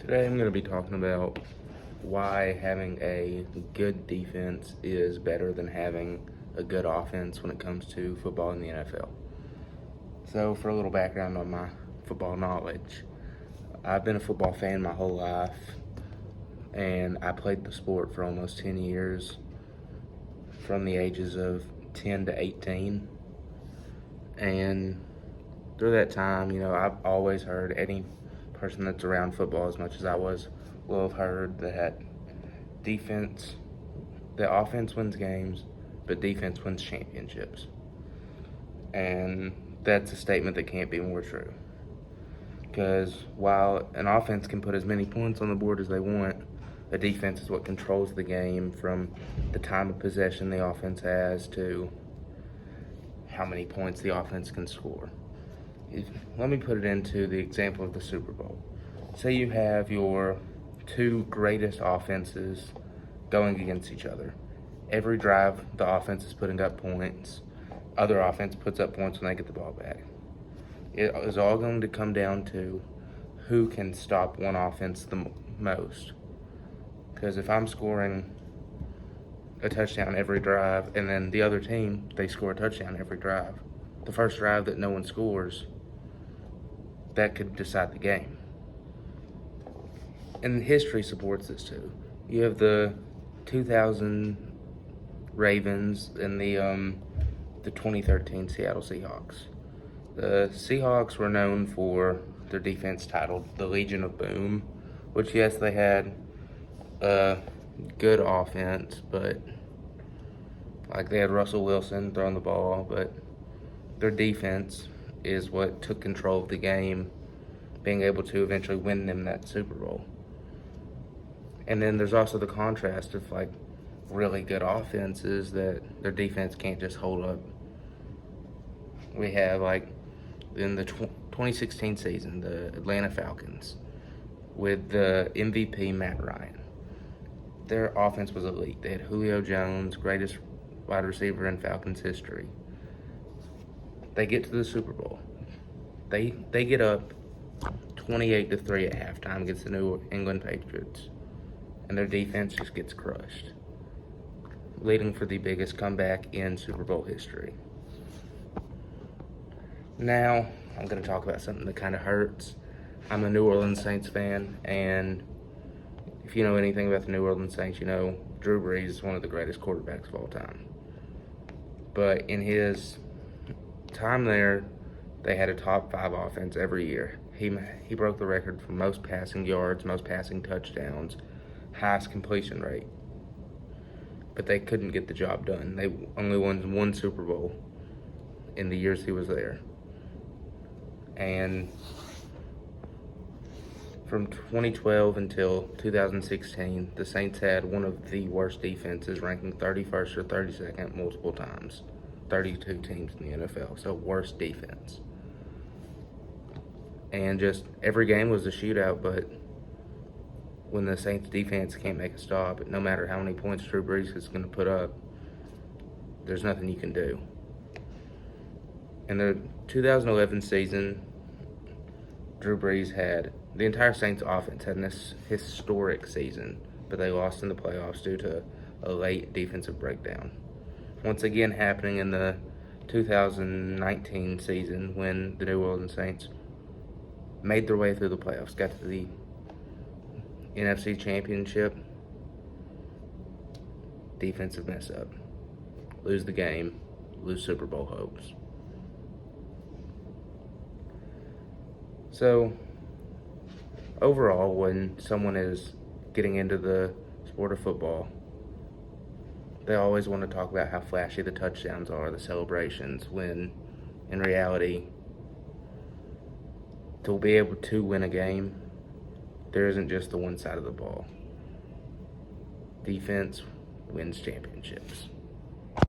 Today I'm going to be talking about why having a good defense is better than having a good offense when it comes to football in the NFL. So for a little background on my football knowledge, I've been a football fan my whole life, and I played the sport for almost 10 years, from the ages of 10 to 18. And through that time, I've always heard any person that's around football as much as I was will have heard that offense wins games, but defense wins championships. And that's a statement that can't be more true. Because while an offense can put as many points on the board as they want, a defense is what controls the game from the time of possession the offense has to how many points the offense can score. Let me put it into the example of the Super Bowl. Say you have your two greatest offenses going against each other. Every drive, the offense is putting up points. Other offense puts up points when they get the ball back. It is all going to come down to who can stop one offense the most. Because if I'm scoring a touchdown every drive, and then the other team, they score a touchdown every drive, the first drive that no one scores, that could decide the game. And history supports this too. You have the 2000 Ravens and the 2013 Seattle Seahawks. The Seahawks were known for their defense titled the Legion of Boom, which, yes, they had a good offense, but they had Russell Wilson throwing the ball, but their defense is what took control of the game, being able to eventually win them that Super Bowl. And then there's also the contrast of really good offenses that their defense can't just hold up. We have in the 2016 season, the Atlanta Falcons with the MVP Matt Ryan. Their offense was elite. They had Julio Jones, greatest wide receiver in Falcons history. They get to the Super Bowl. They get up 28-3 at halftime against the New England Patriots, and their defense just gets crushed, leading for the biggest comeback in Super Bowl history. Now, I'm going to talk about something that kind of hurts. I'm a New Orleans Saints fan, and if you know anything about the New Orleans Saints, you know Drew Brees is one of the greatest quarterbacks of all time. But in his time there, they had a top 5 offense every year. He broke the record for most passing yards, most passing touchdowns, highest completion rate. But they couldn't get the job done. They only won one Super Bowl in the years he was there. And from 2012 until 2016, the Saints had one of the worst defenses, ranking 31st or 32nd multiple times. 32 teams in the NFL, so worst defense. And just every game was a shootout, but when the Saints defense can't make a stop, no matter how many points Drew Brees is going to put up, there's nothing you can do. In the 2011 season, Drew Brees had the entire Saints offense had this historic season, but they lost in the playoffs due to a late defensive breakdown. Once again happening in the 2019 season when the New Orleans Saints made their way through the playoffs, got to the NFC Championship. Defensive mess up. Lose the game, lose Super Bowl hopes. So, overall, when someone is getting into the sport of football, they always want to talk about how flashy the touchdowns are, the celebrations, when in reality, to be able to win a game, there isn't just the one side of the ball. Defense wins championships.